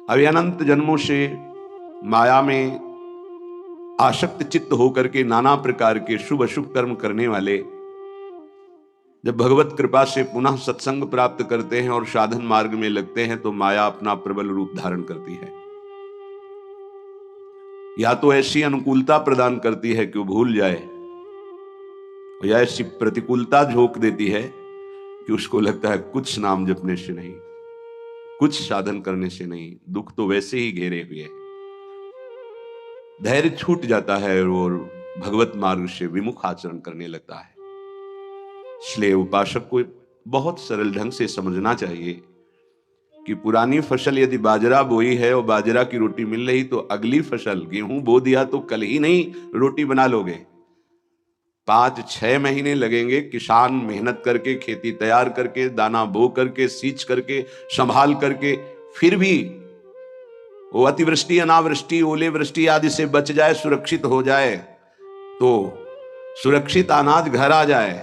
अभी अनंत जन्मों से माया में आसक्त चित्त होकर के नाना प्रकार के शुभ अशुभ कर्म करने वाले जब भगवत कृपा से पुनः सत्संग प्राप्त करते हैं और साधन मार्ग में लगते हैं तो माया अपना प्रबल रूप धारण करती है। या तो ऐसी अनुकूलता प्रदान करती है कि वो भूल जाए, या ऐसी प्रतिकूलता झोंक देती है कि उसको लगता है कुछ नाम जपने से नहीं, कुछ साधन करने से नहीं, दुख तो वैसे ही घेरे हुए है। धैर्य छूट जाता है और भगवत मार्ग से विमुख आचरण करने लगता है। इसलिए उपासक को बहुत सरल ढंग से समझना चाहिए कि पुरानी फसल यदि बाजरा बोई है और बाजरा की रोटी मिल रही तो अगली फसल गेहूं बो दिया तो कल ही नहीं रोटी बना लोगे। 5-6 महीने लगेंगे किसान मेहनत करके, खेती तैयार करके, दाना बो करके, सींच करके, संभाल करके, फिर भी वो अतिवृष्टि, अनावृष्टि, ओले वृष्टि आदि से बच जाए, सुरक्षित हो जाए, तो सुरक्षित अनाज घर आ जाए,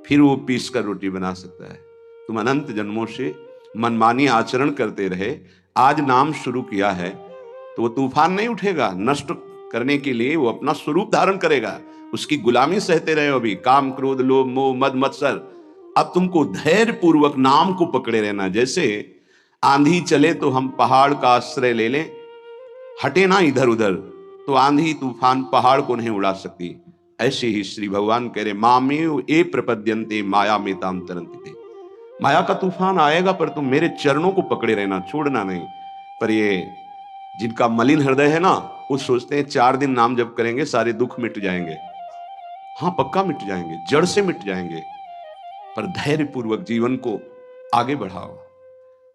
फिर वो पीस कर रोटी बना सकता है। तुम अनंत जन्मों से मनमानी आचरण करते रहे, आज नाम शुरू किया है तो वो तूफान नहीं उठेगा, नष्ट करने के लिए वो अपना स्वरूप धारण करेगा। उसकी गुलामी सहते रहे अभी, काम क्रोध लोभ मोह मद मत्सर। अब तुमको धैर्य पूर्वक नाम को पकड़े रहना। जैसे आंधी चले तो हम पहाड़ का आश्रय ले लें, हटे ना इधर उधर, तो आंधी तूफान पहाड़ को नहीं उड़ा सकती। ऐसे ही श्री भगवान कह रहे मामेव ए प्रपद्यन्ते माया में ताम तरन्ति। माया का तूफान आएगा पर तुम मेरे चरणों को पकड़े रहना, छोड़ना नहीं। पर ये जिनका मलिन हृदय है ना, वो सोचते हैं 4 दिन नाम जप करेंगे सारे दुख मिट जाएंगे। हाँ, पक्का मिट जाएंगे, जड़ से मिट जाएंगे, पर धैर्य पूर्वक जीवन को आगे बढ़ाओ।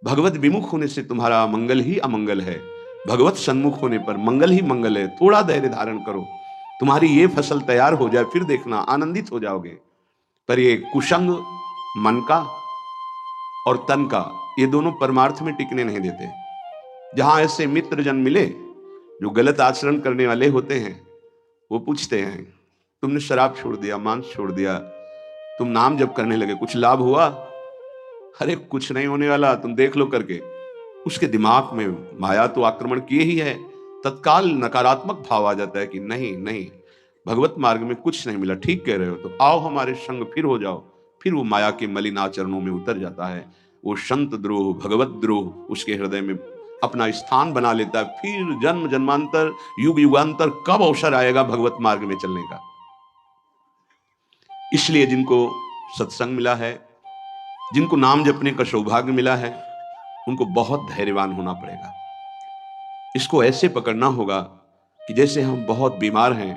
भगवत विमुख होने से तुम्हारा मंगल ही अमंगल है, भगवत सन्मुख होने पर मंगल ही मंगल है। थोड़ा धैर्य धारण करो, तुम्हारी ये फसल तैयार हो जाए, फिर देखना आनंदित हो जाओगे। पर ये कुसंग मन का और तन का, ये दोनों परमार्थ में टिकने नहीं देते। जहां ऐसे मित्र जन मिले जो गलत आचरण करने वाले होते हैं, वो पूछते हैं तुमने शराब छोड़ दिया, मांस छोड़ दिया, तुम नाम जप करने लगे, कुछ लाभ हुआ? अरे कुछ नहीं होने वाला, तुम देख लो करके। उसके दिमाग में माया तो आक्रमण किए ही है, तत्काल नकारात्मक भाव आ जाता है कि नहीं नहीं, भगवत मार्ग में कुछ नहीं मिला, ठीक कह रहे हो, तो आओ हमारे संग फिर हो जाओ। फिर वो माया के मलिन आचरणों में उतर जाता है। वो संत द्रोह, भगवत द्रोह उसके हृदय में अपना स्थान बना लेता है। फिर जन्म जन्मांतर, युग युगांतर कब अवसर आएगा भगवत मार्ग में चलने का। इसलिए जिनको सत्संग मिला है, जिनको नाम जपने का सौभाग्य मिला है, उनको बहुत धैर्यवान होना पड़ेगा। इसको ऐसे पकड़ना होगा कि जैसे हम बहुत बीमार हैं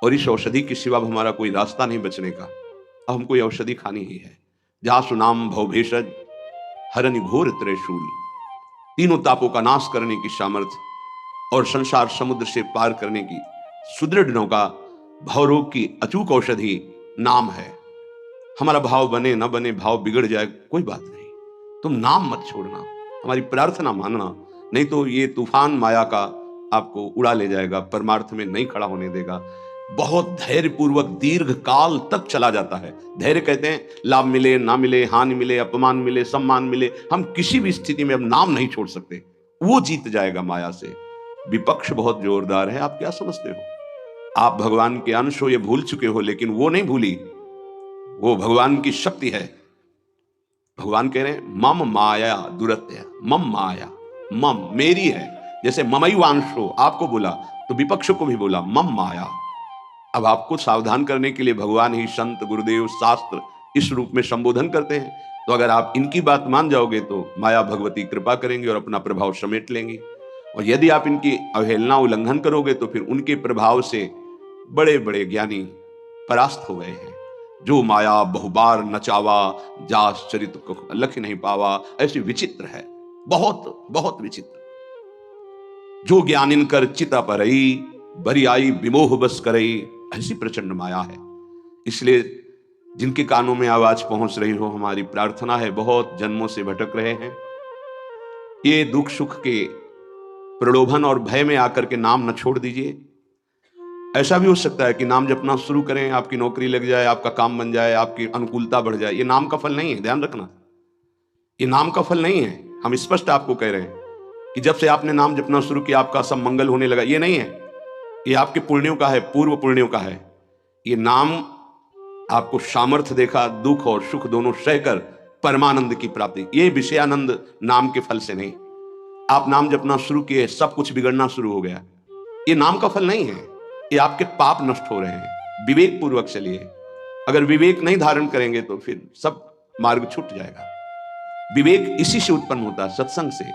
और इस औषधि के सिवा हमारा कोई रास्ता नहीं बचने का, अब हमको ये औषधि खानी ही है। जहां सुनाम भव भेषज हरनि घोर त्रिशूल, तीनों तापों का नाश करने की सामर्थ्य और संसार समुद्र से पार करने की सुदृढ़ नौका, भवरोग की अचूक औषधि नाम है। हमारा भाव बने न बने, भाव बिगड़ जाए, कोई बात नहीं, तुम नाम मत छोड़ना, हमारी प्रार्थना मानना, नहीं तो ये तूफान माया का आपको उड़ा ले जाएगा, परमार्थ में नहीं खड़ा होने देगा। बहुत धैर्य पूर्वक दीर्घ काल तक चला जाता है। धैर्य कहते हैं लाभ मिले ना मिले, हानि मिले, अपमान मिले, सम्मान मिले, हम किसी भी स्थिति में अब नाम नहीं छोड़ सकते। वो जीत जाएगा माया से। विपक्ष बहुत जोरदार है, आप क्या समझते हो? आप भगवान के अंश हो, ये भूल चुके हो, लेकिन वो नहीं भूली, वो भगवान की शक्ति है। भगवान कह रहे हैं मम माया दुरत्य, मम माया, मम मेरी है। जैसे ममैवांशो आपको बोला तो विपक्ष को भी बोला मम माया। अब आपको सावधान करने के लिए भगवान ही संत, गुरुदेव, शास्त्र इस रूप में संबोधन करते हैं। तो अगर आप इनकी बात मान जाओगे तो माया भगवती कृपा करेंगे और अपना प्रभाव समेट लेंगी। और यदि आप इनकी अवहेलना, उल्लंघन करोगे तो फिर उनके प्रभाव से बड़े बड़े ज्ञानी परास्त हो गए हैं। जो माया बहुबार नचावा, जास चरित को लख नहीं पावा, ऐसी विचित्र है, बहुत बहुत विचित्र। जो ज्ञान इनकर चिता परई, बरी आई विमोह बस करई, ऐसी प्रचंड माया है। इसलिए जिनके कानों में आवाज पहुंच रही हो, हमारी प्रार्थना है, बहुत जन्मों से भटक रहे हैं, ये दुख सुख के प्रलोभन और भय में आकर के नाम न छोड़ दीजिए। ऐसा भी हो सकता है कि नाम जपना शुरू करें, आपकी नौकरी लग जाए, आपका काम बन जाए, आपकी अनुकूलता बढ़ जाए। ये नाम का फल नहीं है, ध्यान रखना, ये नाम का फल नहीं है। हम स्पष्ट आपको कह रहे हैं, कि जब से आपने नाम जपना शुरू किया आपका सब मंगल होने लगा। ये नहीं है, ये आपके पुण्यों का है, पूर्व पुण्यों का है। ये नाम आपको सामर्थ्य देखा, दुख और सुख दोनों सहकर परमानंद की प्राप्ति। ये विषयानंद नाम के फल से नहीं। आप नाम जपना शुरू किए, सब कुछ बिगड़ना शुरू हो गया। ये नाम का फल नहीं है, ये आपके पाप नष्ट हो रहे हैं। विवेक पूर्वक चलिए। अगर विवेक नहीं धारण करेंगे तो फिर सब मार्ग छूट जाएगा। विवेक इसी से उत्पन्न होता है, सत्संग से।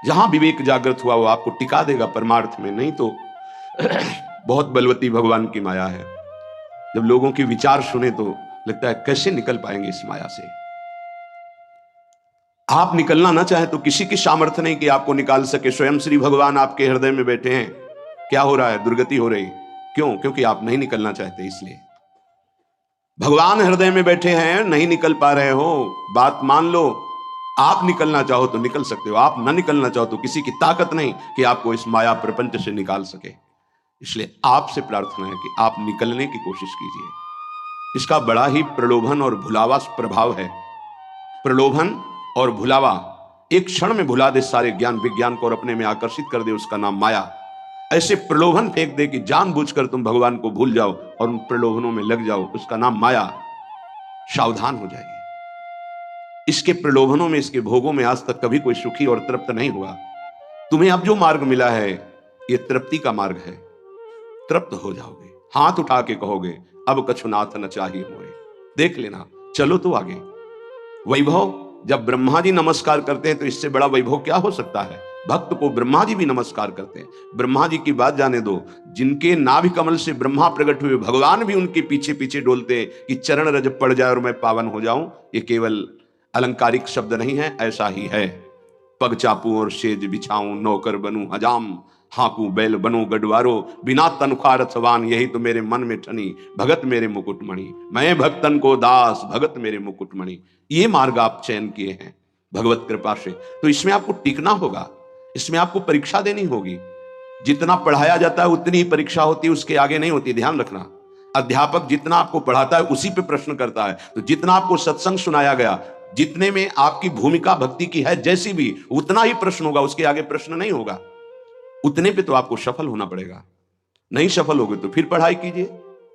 जहां विवेक जागृत हुआ वो आपको टिका देगा परमार्थ में, नहीं तो बहुत बलवती भगवान की माया है। जब लोगों के विचार सुने तो लगता है कैसे निकल पाएंगे इस माया से। आप निकलना ना चाहे तो किसी की सामर्थ्य नहीं कि आपको निकाल सके। स्वयं श्री भगवान आपके हृदय में बैठे हैं। क्या हो रहा है? दुर्गति हो रही। क्यों? क्योंकि आप नहीं निकलना चाहते, इसलिए। भगवान हृदय में बैठे हैं, नहीं निकल पा रहे हो, बात मान लो। आप निकलना चाहो तो निकल सकते हो, आप ना निकलना चाहो तो किसी की ताकत नहीं कि आपको इस माया प्रपंच से निकाल सके। इसलिए आपसे प्रार्थना है कि आप निकलने की कोशिश कीजिए। इसका बड़ा ही प्रलोभन और भुलावा प्रभाव है। प्रलोभन और भुलावा एक क्षण में भुला दे सारे ज्ञान विज्ञान को और अपने में आकर्षित कर दे, उसका नाम माया। ऐसे प्रलोभन फेंक दे कि जानबूझकर तुम भगवान को भूल जाओ और उन प्रलोभनों में लग जाओ, उसका नाम माया। सावधान हो जाइए। इसके प्रलोभनों में, इसके भोगों में आज तक कभी कोई सुखी और तृप्त नहीं हुआ। तुम्हें अब जो मार्ग मिला है ये तृप्ति का मार्ग है। तृप्त हो जाओगे, हाथ उठा के कहोगे अब कछुनाथ न चाहिए मोए। देख लेना, चलो तो आगे। वैभव, जब ब्रह्मा जी नमस्कार करते हैं तो इससे बड़ा वैभव क्या हो सकता है? भक्त को ब्रह्मा जी भी नमस्कार करते हैं। ब्रह्मा जी की बात जाने दो, जिनके नाभि कमल से ब्रह्मा प्रकट हुए, भगवान भी उनके पीछे पीछे डोलते हैं कि चरण रज पड़ जाए और मैं पावन हो जाऊं। ये केवल अलंकारिक शब्द नहीं है, ऐसा ही है। पग चापू और सेज बिछाऊं, नौकर बनूं हजाम, हाकू बैल बनो गडवारो, बिना तनख्वाह रथवान, यही तो मेरे मन में ठनी, भगत मेरे मुकुटमणि। मैं भक्तन को दास, भगत मेरे मुकुटमणि। ये मार्ग आप चयन किए हैं भगवत कृपा से, तो इसमें आपको टिकना होगा, इसमें आपको परीक्षा देनी होगी। जितना पढ़ाया जाता है उतनी ही परीक्षा होती है, उसके आगे नहीं होती, ध्यान रखना। अध्यापक जितना आपको पढ़ाता है उसी पे प्रश्न करता है। तो जितना आपको सत्संग सुनाया गया, जितने में आपकी भूमिका भक्ति की है जैसी भी, उतना ही प्रश्न होगा, उसके आगे प्रश्न नहीं होगा। उतने पे तो आपको सफल होना पड़ेगा। नहीं सफल होगे तो फिर पढ़ाई कीजिए,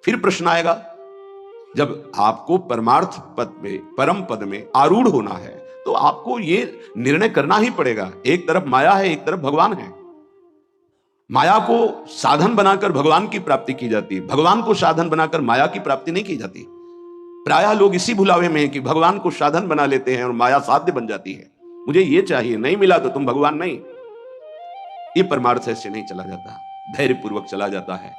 फिर प्रश्न आएगा। जब आपको परमार्थ पद में, परम पद में आरूढ़ होना है तो आपको ये निर्णय करना ही पड़ेगा। एक तरफ माया है, एक तरफ भगवान है। माया को साधन बनाकर भगवान की प्राप्ति की जाती है, भगवान को साधन बनाकर माया की प्राप्ति नहीं की जाती। प्रायः लोग इसी भुलावे में हैं कि भगवान को साधन बना लेते हैं और माया साध्य बन जाती है। मुझे ये चाहिए, नहीं मिला तो तुम भगवान नहीं। ये परमार्थ ऐसे नहीं चला जाता, धैर्य पूर्वक चला जाता है।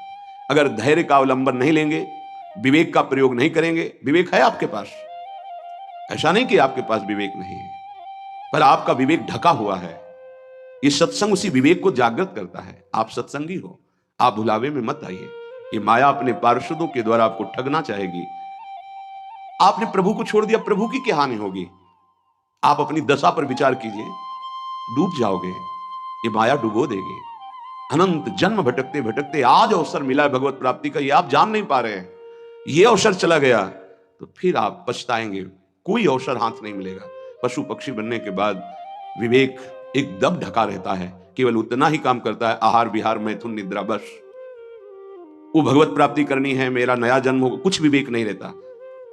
अगर धैर्य का अवलंबन नहीं लेंगे, विवेक का प्रयोग नहीं करेंगे, विवेक है आपके पास, ऐसा नहीं कि आपके पास विवेक नहीं है, पर आपका विवेक ढका हुआ है। ये सत्संग उसी विवेक को जागृत करता है। आप सत्संगी हो, आप भुलावे में मत आइए। ये माया अपने पार्षदों के द्वारा आपको ठगना चाहेगी। आपने प्रभु को छोड़ दिया, प्रभु की क्या हानि होगी? आप अपनी दशा पर विचार कीजिए, डूब जाओगे। ये माया डुबो देगी। अनंत जन्म भटकते भटकते आज अवसर मिला है भगवत प्राप्ति का, ये आप जान नहीं पा रहे हैं। ये अवसर चला गया तो फिर आप पछताएंगे। कोई अवसर हाथ नहीं मिलेगा। पशु पक्षी बनने के बाद विवेक एकदम ढका रहता है, केवल उतना ही काम करता है, आहार विहार मैथुन निद्रा, बस। वो भगवत प्राप्ति करनी है, मेरा नया जन्म होगा, कुछ विवेक नहीं रहता।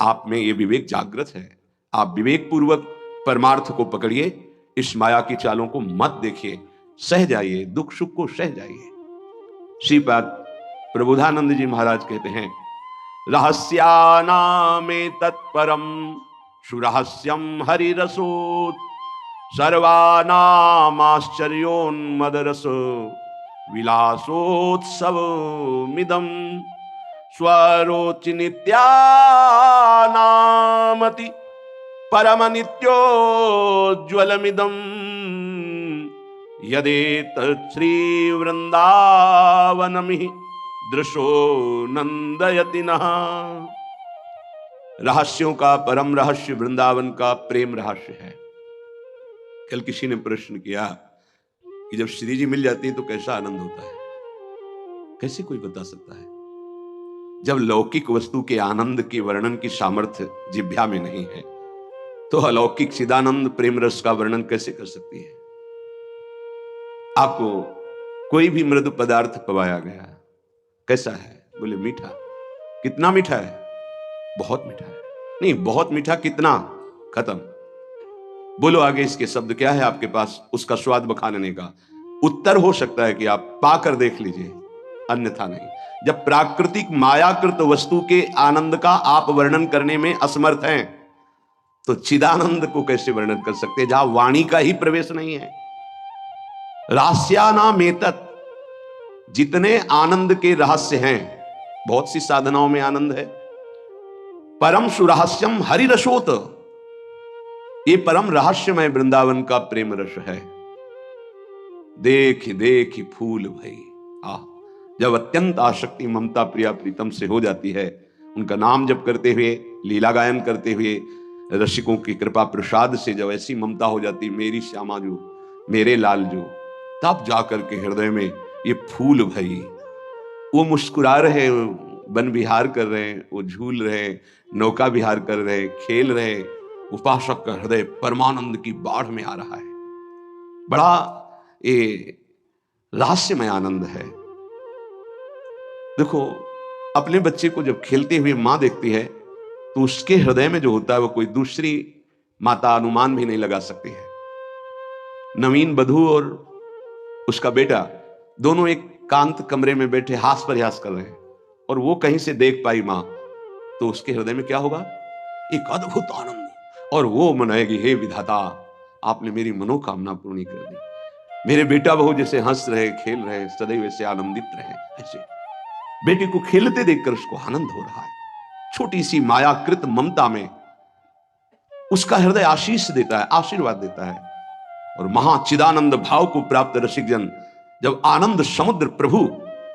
आप में ये विवेक जागृत है। आप विवेक पूर्वक परमार्थ को पकड़िए, इस माया की चालों को मत देखिए, सह जाइए, दुख सुख को सह जाइए। श्रीपाद प्रबोधानंद जी महाराज कहते हैं, रहस्यानामे तत्परम सुरहस्यम हरिरसोत् सर्वानामाश्चर्योन्मदरस विलासोत्सवमिदं स्वरोचि नित्यानामति परम नित्योज्ज्वलमिदं यदेतत् श्री वृंदावनमिहि दृशो नंदयति नः। रहस्यों का परम रहस्य वृंदावन का प्रेम रहस्य है। कल किसी ने प्रश्न किया कि जब श्री जी मिल जाती है तो कैसा आनंद होता है? कैसे कोई बता सकता है? जब लौकिक वस्तु के आनंद के वर्णन की सामर्थ्य जिह्वा में नहीं है तो अलौकिक चिदानंद प्रेम रस का वर्णन कैसे कर सकती है? आपको कोई भी मृदु पदार्थ पवाया गया, कैसा है? बोले मीठा। कितना मीठा है? बहुत मीठा है। नहीं, बहुत मीठा कितना? खत्म। बोलो आगे इसके शब्द क्या है आपके पास उसका स्वाद बखानने का? उत्तर हो सकता है कि आप पाकर देख लीजिए, अन्यथा नहीं। जब प्राकृतिक मायाकृत वस्तु के आनंद का आप वर्णन करने में असमर्थ हैं, तो चिदानंद को कैसे वर्णन कर सकते हैं जहां वाणी का ही प्रवेश नहीं है? रहस्यानामेतत्, जितने आनंद के रहस्य हैं, बहुत सी साधनाओं में आनंद है। परम सुरहस्यम हरिरसोत, ये परम रहस्यमय वृंदावन का प्रेम रस है। देख देख फूल भई। आह, जब अत्यंत आसक्ति ममता प्रिया प्रीतम से हो जाती है, उनका नाम जप करते हुए, लीला गायन करते हुए, रसिकों की कृपा प्रसाद से जब ऐसी ममता हो जाती, मेरी श्यामा जो, मेरे लाल जो, तब जाकर के हृदय में ये फूल भई। वो मुस्कुरा रहे, वन विहार कर रहे हैं, वो झूल रहे, नौका विहार कर रहे, खेल रहे, उपासक का हृदय परमानंद की बाढ़ में आ रहा है। बड़ा ये रहस्यमय आनंद है। देखो, अपने बच्चे को जब खेलते हुए मां देखती है, तो उसके हृदय में जो होता है वो कोई दूसरी माता अनुमान भी नहीं लगा सकती है। नवीन बधू और उसका बेटा दोनों एक कांत कमरे में बैठे हास प्रयास कर रहे हैं, और वो कहीं से देख पाई मां, तो उसके हृदय में क्या होगा? एक अद्भुत आनंद, और वो मनाएगी, हे विधाता, आपने मेरी मनोकामना पूर्ण कर दी। मेरे बेटा बहू जैसे हंस रहे, खेल रहे, सदैव ऐसे आनंदित रहे। ऐसे बेटे को खेलते देखकर उसको आनंद हो रहा है। छोटी सी मायाकृत ममता में उसका हृदय आशीष देता है, आशीर्वाद देता है। और महाचिदानंद भाव को प्राप्त रसिक जन जब आनंद समुद्र प्रभु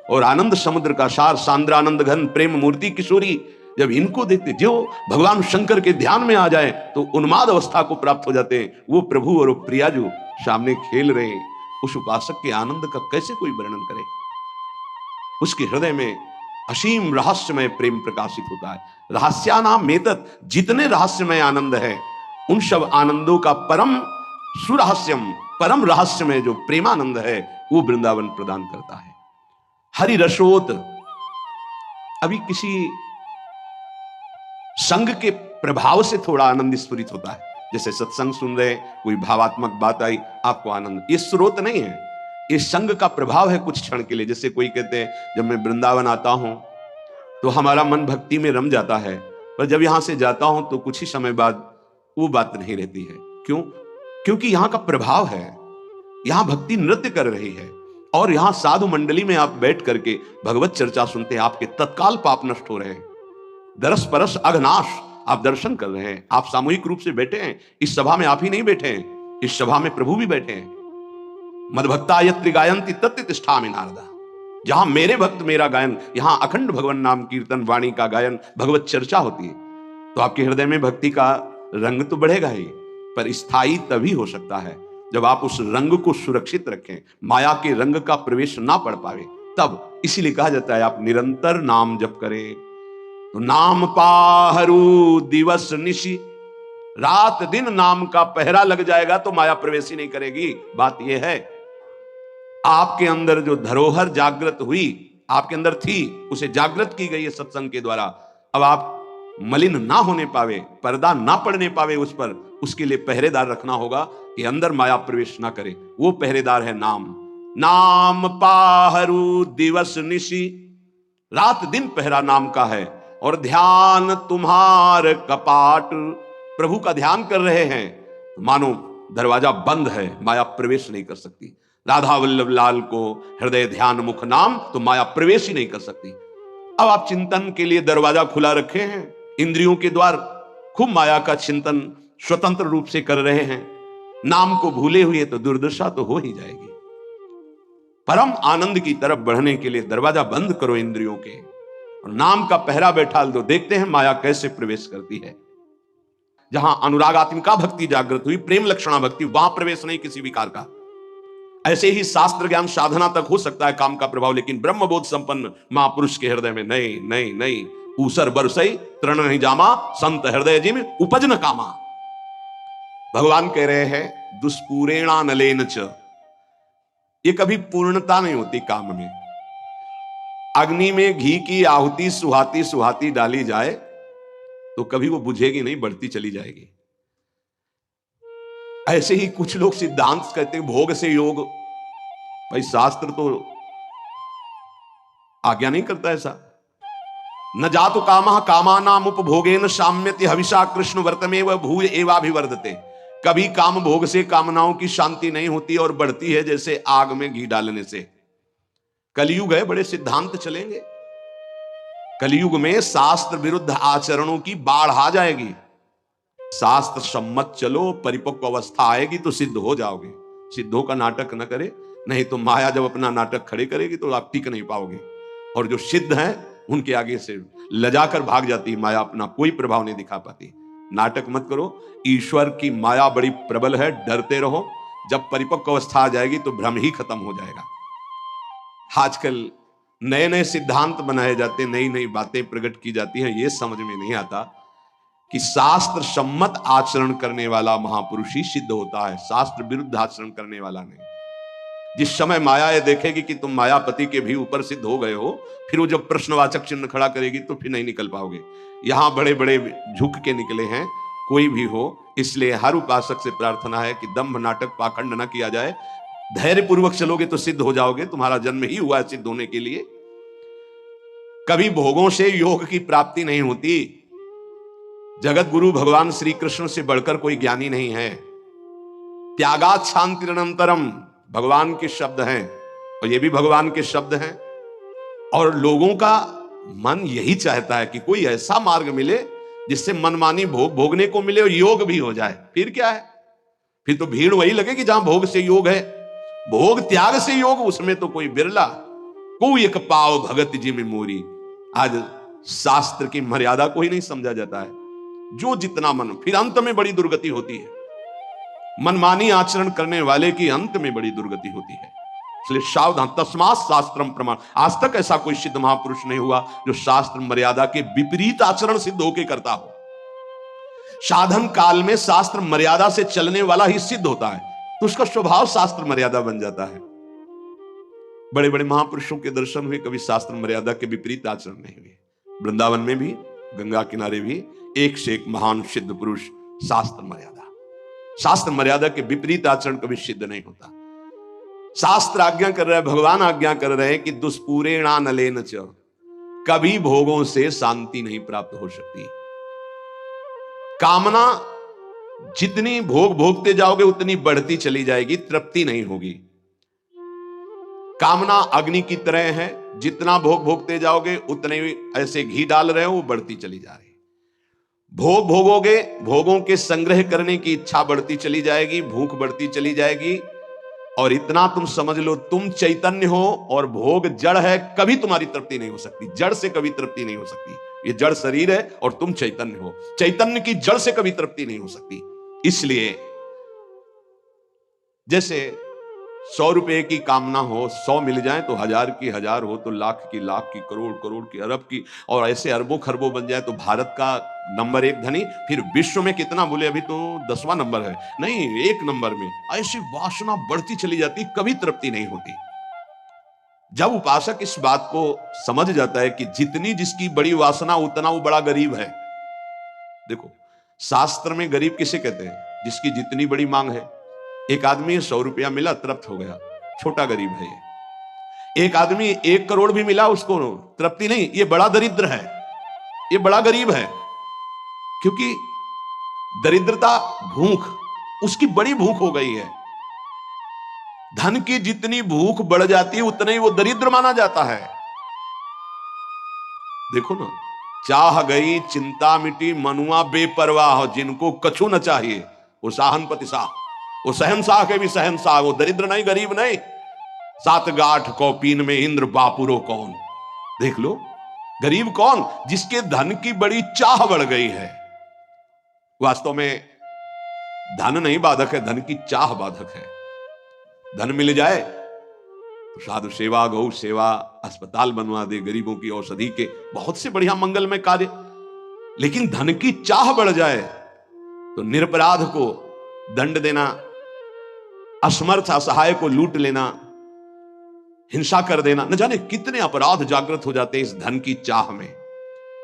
और आनंद समुद्र का सार सांद्रानंद घन प्रेम मूर्ति किशोरी, जब इनको देखते, जो भगवान शंकर के ध्यान में आ जाए तो उन्माद अवस्था को प्राप्त हो जाते हैं। वो प्रभु और वो प्रिया जो सामने खेल रहे हैं, उस उपासक के आनंद का कैसे कोई वर्णन करे? उसके हृदय में असीम रहस्यमय प्रेम प्रकाशित होता है। रहस्यानामेतत्, जितने रहस्यमय आनंद है, उन सब आनंदों का परम सुरहस्यम, परम रहस्यमय जो प्रेमानंद है, वो वृंदावन प्रदान करता है। हरि रसोत, अभी किसी संग के प्रभाव से थोड़ा आनंद स्फुरित होता है। जैसे सत्संग सुन रहे, कोई भावात्मक बात आई, आपको आनंद, ये स्रोत नहीं है, ये संग का प्रभाव है कुछ क्षण के लिए। जैसे कोई कहते हैं, जब मैं वृंदावन आता हूं तो हमारा मन भक्ति में रम जाता है, पर जब यहां से जाता हूं तो कुछ ही समय बाद वो बात नहीं रहती है। क्यों? क्योंकि यहां का प्रभाव है, यहां भक्ति नृत्य कर रही है, और यहां साधु मंडली में आप बैठ करके भगवत चर्चा सुनते हैं, आपके तत्काल पाप नष्ट हो रहे हैं, दरस परस अघनाश, आप दर्शन कर रहे हैं। आप सामूहिक रूप से बैठे हैं, इस सभा में आप ही नहीं बैठे हैं, इस सभा में प्रभु भी बैठे हैं। मद्भक्ता यत्र गायन्ति तत्र तिष्ठामि नारदा, जहां मेरे भक्त मेरा गायन, यहां अखंड भगवान नाम कीर्तन वाणी का गायन, भगवत चर्चा होती है, तो आपके हृदय में भक्ति का रंग तो बढ़ेगा ही, पर स्थायी तभी हो सकता है जब आप उस रंग को सुरक्षित रखें, माया के रंग का प्रवेश ना पड़ पावे, तब। इसीलिए कहा जाता है, आप निरंतर नाम जप करें तो नाम पाहरू दिवस निशि, रात दिन नाम का पहरा लग जाएगा तो माया प्रवेश ही नहीं करेगी। बात यह है, आपके अंदर जो धरोहर जागृत हुई, आपके अंदर थी, उसे जागृत की गई है सत्संग के द्वारा। अब आप मलिन ना होने पावे, पर्दा ना पड़ने पावे उस पर, उसके लिए पहरेदार रखना होगा कि अंदर माया प्रवेश ना करे। वो पहरेदार है नाम। नाम पाहरू दिवस निशि, रात दिन पहरा नाम का है। और ध्यान तुम्हार कपाट, प्रभु का ध्यान कर रहे हैं, मानो दरवाजा बंद है, माया प्रवेश नहीं कर सकती। राधा वल्लभ लाल को हृदय ध्यान मुख नाम, तो माया प्रवेश ही नहीं कर सकती। अब आप चिंतन के लिए दरवाजा खुला रखे हैं, इंद्रियों के द्वार, खूब माया का चिंतन स्वतंत्र रूप से कर रहे हैं, नाम को भूले हुए तो दुर्दशा तो हो ही जाएगी। परम आनंद की तरफ बढ़ने के लिए दरवाजा बंद करो इंद्रियों के, और नाम का पहरा बैठाल दो। देखते हैं माया कैसे प्रवेश करती है। जहां अनुरागात्मिका भक्ति जागृत हुई, प्रेम लक्षणा भक्ति, वहां प्रवेश नहीं किसी विकार का। ऐसे ही शास्त्र ज्ञान साधना तक हो सकता है काम का प्रभाव, लेकिन ब्रह्मबोध संपन्न महापुरुष के हृदय में नहीं नहीं नहीं। ऊसर बरसई तृण नहीं जामा, संत हृदय जिम उपज न कामा। भगवान कह रहे हैं, दुष्पूरेणा नलेन च, ये कभी पूर्णता नहीं होती काम में। अग्नि में घी की आहुति सुहाती सुहाती डाली जाए तो कभी वो बुझेगी नहीं, बढ़ती चली जाएगी। ऐसे ही कुछ लोग सिद्धांत कहते हैं भोग से योग। भाई शास्त्र तो आज्ञा नहीं करता ऐसा। न जातु कामः कामानाम उपभोगेन शाम्यति हविषा कृष्ण वर्तमेव भूय एवाभिवर्धते। कभी काम भोग से कामनाओं की शांति नहीं होती और बढ़ती है जैसे आग में घी डालने से। कलयुग है, बड़े सिद्धांत चलेंगे। कलयुग में शास्त्र विरुद्ध आचरणों की बाढ़ आ जाएगी। शास्त्र सम्मत चलो, परिपक्व अवस्था आएगी तो सिद्ध हो जाओगे। सिद्धों का नाटक न करे, नहीं तो माया जब अपना नाटक खड़े करेगी तो आप टिक नहीं पाओगे। और जो सिद्ध हैं उनके आगे से लजाकर भाग जाती है माया, अपना कोई प्रभाव नहीं दिखा पाती। नाटक मत करो, ईश्वर की माया बड़ी प्रबल है, डरते रहो। जब परिपक्व अवस्था आ जाएगी तो भ्रम ही खत्म हो जाएगा। आजकल नए नए सिद्धांत बनाए जाते, नई नई बातें प्रकट की जाती हैं। ये समझ में नहीं आता कि शास्त्र सम्मत आचरण करने वाला महापुरुष ही सिद्ध होता है, शास्त्र विरुद्ध आचरण करने वाला नहीं। जिस समय माया ये देखेगी कि तुम मायापति के भी ऊपर सिद्ध हो गए हो, फिर वो जब प्रश्नवाचक चिन्ह खड़ा करेगी तो फिर नहीं निकल पाओगे। यहां बड़े बड़े झुक के निकले हैं, कोई भी हो। इसलिए हर उपासक से प्रार्थना है कि दंभ नाटक पाखंड न किया जाए। धैर्य पूर्वक चलोगे तो सिद्ध हो जाओगे। तुम्हारा जन्म ही हुआ है सिद्ध होने के लिए। कभी भोगों से योग की प्राप्ति नहीं होती। जगत गुरु भगवान श्री कृष्ण से बढ़कर कोई ज्ञानी नहीं है। त्यागात शांतिरनंतरम भगवान के शब्द हैं, और ये भी भगवान के शब्द हैं। और लोगों का मन यही चाहता है कि कोई ऐसा मार्ग मिले जिससे मनमानी भोग भोगने को मिले और योग भी हो जाए। फिर क्या है, फिर तो भीड़ वही लगेगी जहां भोग से योग है। भोग त्याग से योग, उसमें तो कोई बिरला। कोई एक पाव भगत जी में मोरी। आज शास्त्र की मर्यादा को ही नहीं समझा जाता है। जो जितना मन, फिर अंत में बड़ी दुर्गति होती है। मनमानी आचरण करने वाले की अंत में बड़ी दुर्गति होती है। इसलिए सावधान, तस्मात् शास्त्रम प्रमाण। आज तक ऐसा कोई सिद्ध महापुरुष नहीं हुआ जो शास्त्र मर्यादा के विपरीत आचरण सिद्ध होके करता हो। साधन काल में शास्त्र मर्यादा से चलने वाला ही सिद्ध होता है, तो उसका स्वभाव शास्त्र मर्यादा बन जाता है। बड़े बड़े महापुरुषों के दर्शन हुए, कभी शास्त्र मर्यादा के विपरीत आचरण नहीं हुए। वृंदावन में भी, गंगा किनारे भी एक से एक महान सिद्ध पुरुष। शास्त्र मर्यादा के विपरीत आचरण कभी सिद्ध नहीं होता। शास्त्र आज्ञा कर रहा है, भगवान आज्ञा कर रहे हैं कि दुष्पूरेणा नलेन च, कभी भोगों से शांति नहीं प्राप्त हो सकती। कामना जितनी भोग भोगते जाओगे उतनी बढ़ती चली जाएगी, तृप्ति नहीं होगी। कामना अग्नि की तरह है, जितना भोग भोगते जाओगे उतने ऐसे घी डाल रहे हो, वो बढ़ती चली जा रही। भोग भोगोगे, भोगों के संग्रह करने की इच्छा बढ़ती चली जाएगी, भूख बढ़ती चली जाएगी। और इतना तुम समझ लो, तुम चैतन्य हो और भोग जड़ है, कभी तुम्हारी तृप्ति नहीं हो सकती। जड़ से कभी तृप्ति नहीं हो सकती। ये जड़ शरीर है और तुम चैतन्य हो। चैतन्य की जड़ से कभी तृप्ति नहीं हो सकती। इसलिए जैसे 100 रुपए की कामना हो, 100 मिल जाए तो 1000 की 1000 हो, तो लाख की लाख की, करोड़ करोड़ की, अरब की, और ऐसे अरबों खरबों बन जाए तो भारत का नंबर 1 धनी। फिर विश्व में कितना बोले, अभी तो 10वां नंबर है, नहीं 1 नंबर में। ऐसी वासना बढ़ती चली जाती, कभी तृप्ति नहीं होती। जब उपासक इस बात को समझ जाता है कि जितनी जिसकी बड़ी वासना उतना वो बड़ा गरीब है। देखो शास्त्र में गरीब किसे कहते हैं? जिसकी जितनी बड़ी मांग है। एक आदमी 100 रुपया मिला, तृप्त हो गया, छोटा गरीब है ये। एक आदमी 1 करोड़ भी मिला, उसको तृप्ति नहीं, ये बड़ा दरिद्र है, ये बड़ा गरीब है। क्योंकि दरिद्रता भूख, उसकी बड़ी भूख हो गई है। धन की जितनी भूख बढ़ जाती है उतना ही वो दरिद्र माना जाता है। देखो ना, चाह गई चिंता मिटी, मनुआ बेपरवाह, जिनको कछु न चाहिए वो साहनपति साह। वो शहनशाह के भी शहनशाह, वो दरिद्र नहीं, गरीब नहीं। 7 गांठ कौपीन में इंद्र बापुरो कौन। देख लो, गरीब कौन? जिसके धन की बड़ी चाह बढ़ गई है। वास्तव में धन नहीं बाधक है, धन की चाह बाधक है। धन मिल जाए तो साधु सेवा, गौ सेवा, अस्पताल बनवा दे, गरीबों की औषधि के बहुत से बढ़िया मंगलमय कार्य। लेकिन धन की चाह बढ़ जाए तो निरपराध को दंड देना, असमर्थ असहाय को लूट लेना, हिंसा कर देना, न जाने कितने अपराध जागृत हो जाते हैं इस धन की चाह में।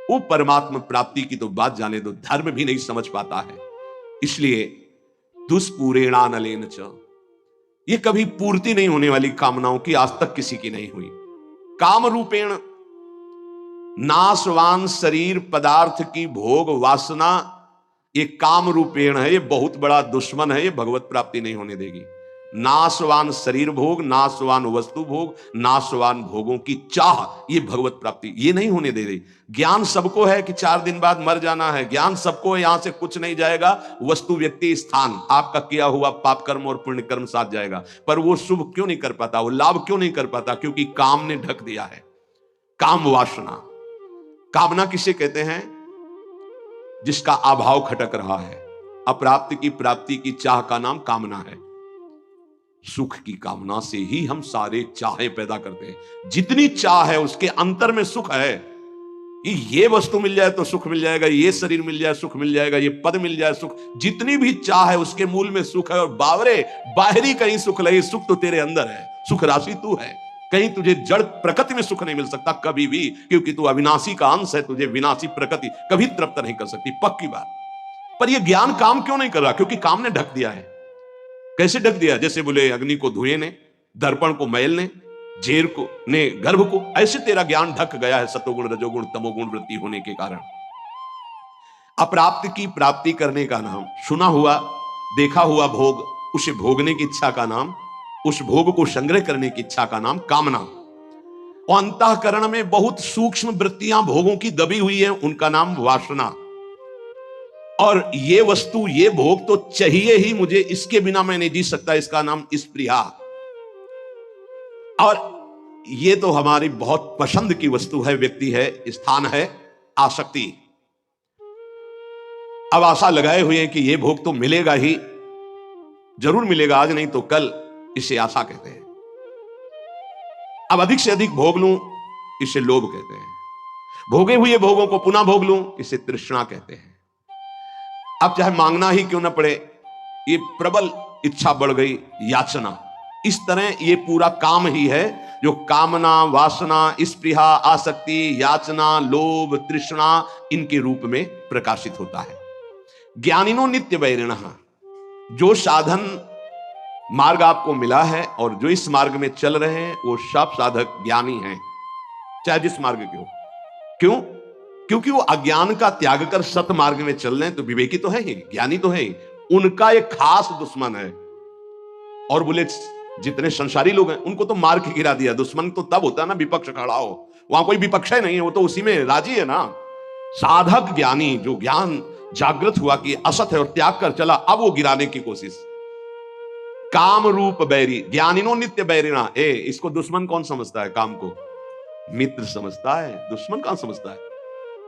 वो परमात्मा प्राप्ति की तो बात जाने दो, धर्म भी नहीं समझ पाता है। इसलिए दुष्पूरेणानलेन च, ये कभी पूर्ति नहीं होने वाली कामनाओं की आज तक किसी की नहीं हुई। काम रूपेण नाशवान शरीर पदार्थ की भोग वासना, ये काम रूपेण है, ये बहुत बड़ा दुश्मन है, ये भगवत प्राप्ति नहीं होने देगी। नाशवान शरीर भोग, नाशवान वस्तु भोग, नाशवान भोगों की चाह, ये भगवत प्राप्ति ये नहीं होने दे रही। ज्ञान सबको है कि 4 दिन बाद मर जाना है, ज्ञान सबको है, यहां से कुछ नहीं जाएगा, वस्तु व्यक्ति स्थान आपका किया हुआ पाप कर्म और पुण्य कर्म साथ जाएगा। पर वो शुभ क्यों नहीं कर पाता, वो लाभ क्यों नहीं कर पाता? क्योंकि काम ने ढक दिया है। काम वासना, कामना किसे कहते हैं? जिसका अभाव खटक रहा है। अप्राप्त की प्राप्ति की चाह का नाम कामना है। सुख की कामना से ही हम सारे चाहें पैदा करते हैं। जितनी चाह है उसके अंतर में सुख है कि ये वस्तु मिल जाए तो सुख मिल जाएगा, ये शरीर मिल जाए सुख मिल जाएगा, ये पद मिल जाए सुख। जितनी भी चाह है उसके मूल में सुख है। और बावरे बाहरी कहीं सुख नहीं, सुख तो तेरे अंदर है, सुख राशि तू है। कहीं तुझे जड़ प्रकृति में सुख नहीं मिल सकता कभी भी, क्योंकि तू अविनाशी का अंश है। तुझे विनाशी प्रकृति कभी तृप्त नहीं कर सकती, पक्की बात। पर यह ज्ञान काम क्यों नहीं कर रहा? क्योंकि काम ने ढक दिया है। कैसे ढक दिया? जैसे बोले अग्नि को धुएं ने, दर्पण को मैल ने, जेर को ने गर्भ को, ऐसे तेरा ज्ञान ढक गया है सतोगुण रजोगुण तमोगुण वृत्ति होने के कारण। अप्राप्त की प्राप्ति करने का नाम, सुना हुआ देखा हुआ भोग, उसे भोगने की इच्छा का नाम, उस भोग को संग्रह करने की इच्छा का नाम कामना। और अंतःकरण में बहुत सूक्ष्म वृत्तियां भोगों की दबी हुई है, उनका नाम वासना। और ये वस्तु ये भोग तो चाहिए ही मुझे, इसके बिना मैं नहीं जी सकता, इसका नाम स्पृहा। और ये तो हमारी बहुत पसंद की वस्तु है, व्यक्ति है, स्थान है, आसक्ति। अब आशा लगाए हुए हैं कि ये भोग तो मिलेगा ही, जरूर मिलेगा, आज नहीं तो कल, इसे आशा कहते हैं। अब अधिक से अधिक भोग लूं, इसे लोभ कहते हैं। भोगे हुए भोगों को पुनः भोग लूं, इसे तृष्णा कहते हैं। अब चाहे मांगना ही क्यों ना पड़े, ये प्रबल इच्छा बढ़ गई, याचना। इस तरह ये पूरा काम ही है जो कामना, वासना, स्पृहा, आसक्ति, याचना, लोभ, तृष्णा, इनके रूप में प्रकाशित होता है। ज्ञानिनो नित्य वैरिणः, जो साधन मार्ग आपको मिला है और जो इस मार्ग में चल रहे हैं वो सब साधक ज्ञानी हैं, चाहे जिस मार्ग के हो। क्यों? क्योंकि वो अज्ञान का त्याग कर सत मार्ग में चल रहे हैं, तो विवेकी तो है ही, ज्ञानी तो है ही। उनका एक खास दुश्मन है। और बोले जितने संसारी लोग हैं उनको तो मार के गिरा दिया। दुश्मन तो तब होता है ना विपक्ष खड़ा हो, वहां कोई विपक्ष नहीं है, वो तो उसी में राजी है ना। साधक ज्ञानी, जो ज्ञान जागृत हुआ कि असत है और त्याग कर चला, अब वो गिराने की कोशिश। काम रूप बैरी, ज्ञानिनो नित्य बैरिणा। इसको दुश्मन कौन समझता है? काम को मित्र समझता है, दुश्मन कौन समझता है?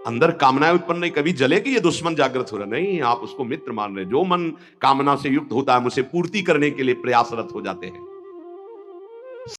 अंदर कामनाएं उत्पन्न नहीं कभी जले कि ये दुश्मन जागृत हो रहा, नहीं, आप उसको मित्र मान रहे। जो मन कामना से युक्त होता है, उसे पूर्ति करने के लिए प्रयासरत हो जाते हैं।